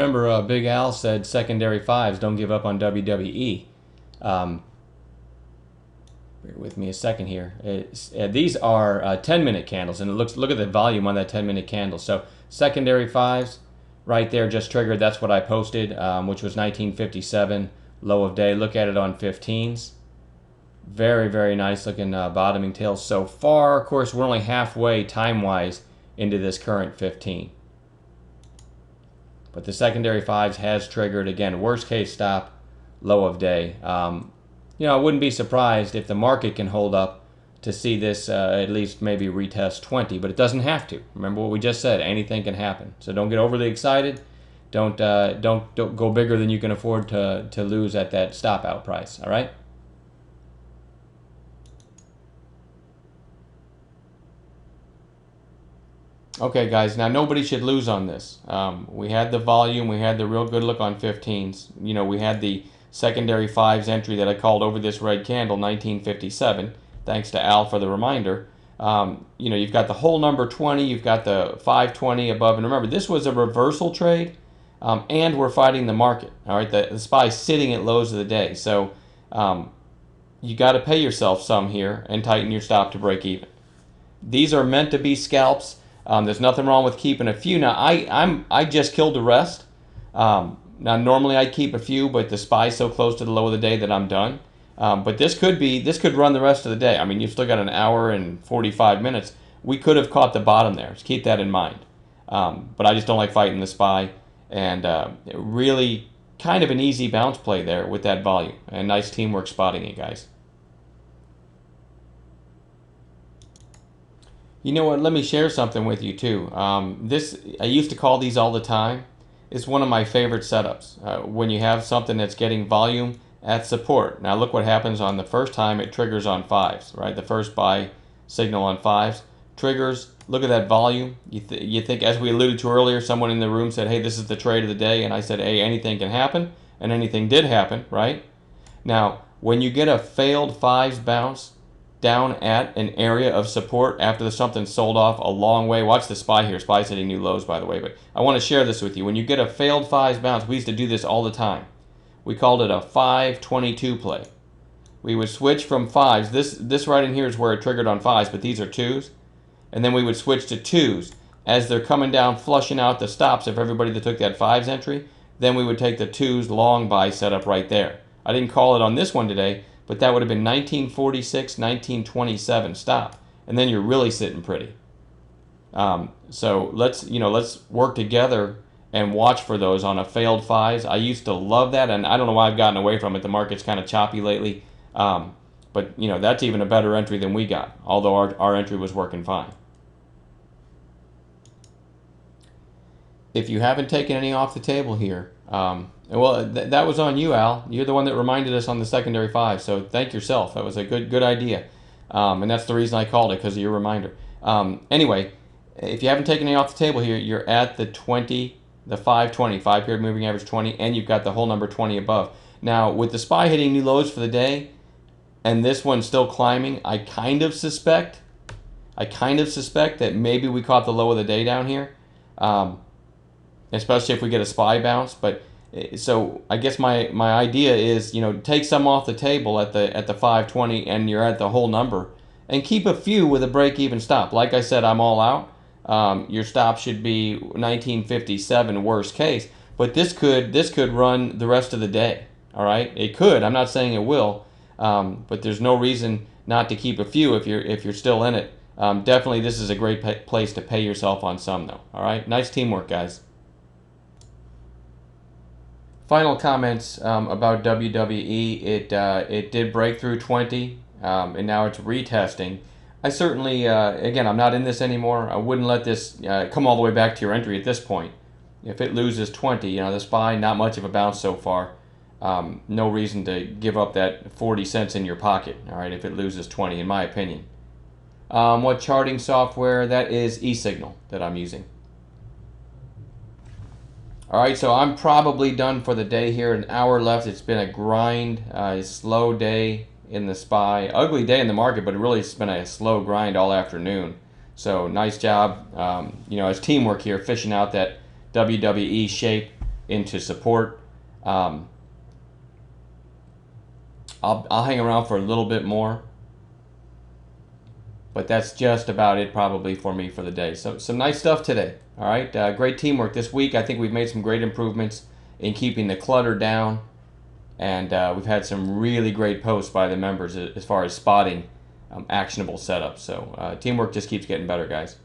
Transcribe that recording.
Remember, Big Al said secondary fives don't give up on WWE. Um, bear with me a second here. These are 10-minute candles, and look at the volume on that 10-minute candle. So secondary fives, right there, just triggered. That's what I posted, which was 1957 low of day. Look at it on 15s. Very, very nice looking bottoming tail so far. Of course, we're only halfway time-wise into this current 15. But the secondary fives has triggered. Again, worst case stop, low of day. I wouldn't be surprised if the market can hold up to see this at least maybe retest 20, but it doesn't have to. Remember what we just said, anything can happen. So don't get overly excited. Don't go bigger than you can afford to lose at that stop out price, all right? Okay, guys, now nobody should lose on this. We had the volume, we had the real good look on 15s. We had the secondary fives entry that I called over this red candle, 1957. Thanks to Al for the reminder. You've got the whole number 20, you've got the 520 above. And remember, this was a reversal trade, and we're fighting the market. All right, the SPY's sitting at lows of the day. So you got to pay yourself some here and tighten your stop to break even. These are meant to be scalps. There's nothing wrong with keeping a few. Now, I just killed the rest. Now, normally I'd keep a few, but the SPY's so close to the low of the day that I'm done. But this could run the rest of the day. I mean, you've still got an hour and 45 minutes. We could have caught the bottom there. So keep that in mind. But I just don't like fighting the SPY. And really kind of an easy bounce play there with that volume. And nice teamwork spotting it, guys. You know what? Let me share something with you too. I used to call these all the time. It's one of my favorite setups. When you have something that's getting volume at support. Now look what happens on the first time it triggers on fives, right? The first buy signal on fives triggers. Look at that volume. You think, as we alluded to earlier, someone in the room said, "Hey, this is the trade of the day," and I said, "Hey, anything can happen," and anything did happen, right? Now, when you get a failed fives bounce down at an area of support after something sold off a long way. Watch the SPY here. SPY's hitting new lows, by the way. But I want to share this with you. When you get a failed fives bounce, we used to do this all the time. We called it a 522 play. We would switch from fives. This right in here is where it triggered on fives, but these are twos. And then we would switch to twos. As they're coming down, flushing out the stops of everybody that took that fives entry, then we would take the twos long buy setup right there. I didn't call it on this one today, but that would have been 1946, 1927 stop. And then you're really sitting pretty. So let's work together and watch for those on a failed fives. I used to love that, and I don't know why I've gotten away from it. The market's kind of choppy lately. But that's even a better entry than we got, although our entry was working fine. If you haven't taken any off the table here, that was on you, Al. You're the one that reminded us on the secondary five, so thank yourself. That was a good idea, and that's the reason I called it, because of your reminder. Anyway, if you haven't taken any off the table here, you're at the 20, the 520, 5-period moving average 20, and you've got the whole number 20 above. Now, with the SPY hitting new lows for the day, and this one still climbing, I kind of suspect that maybe we caught the low of the day down here, especially if we get a SPY bounce. But so I guess my idea is, take some off the table at the 520, and you're at the whole number, and keep a few with a break-even stop. Like I said, I'm all out. Your stop should be 1957 worst case, but this could run the rest of the day. All right, it could. I'm not saying it will, but there's no reason not to keep a few if you're still in it. Definitely, this is a great place to pay yourself on some, though. All right, nice teamwork, guys. Final comments about WWE. It did break through 20, and now it's retesting. I certainly, again, I'm not in this anymore. I wouldn't let this come all the way back to your entry at this point. If it loses 20, the SPY, not much of a bounce so far. No reason to give up that 40 cents in your pocket, all right, if it loses 20, in my opinion. What charting software? That is eSignal that I'm using. All right, so I'm probably done for the day here. An hour left. It's been a grind, a slow day in the SPY. Ugly day in the market, but it really has been a slow grind all afternoon. So nice job, as teamwork here, fishing out that WWE shape into support. I'll hang around for a little bit more, but that's just about it probably for me for the day. So some nice stuff today. All right, great teamwork this week. I think we've made some great improvements in keeping the clutter down, and we've had some really great posts by the members as far as spotting actionable setups. So teamwork just keeps getting better, guys.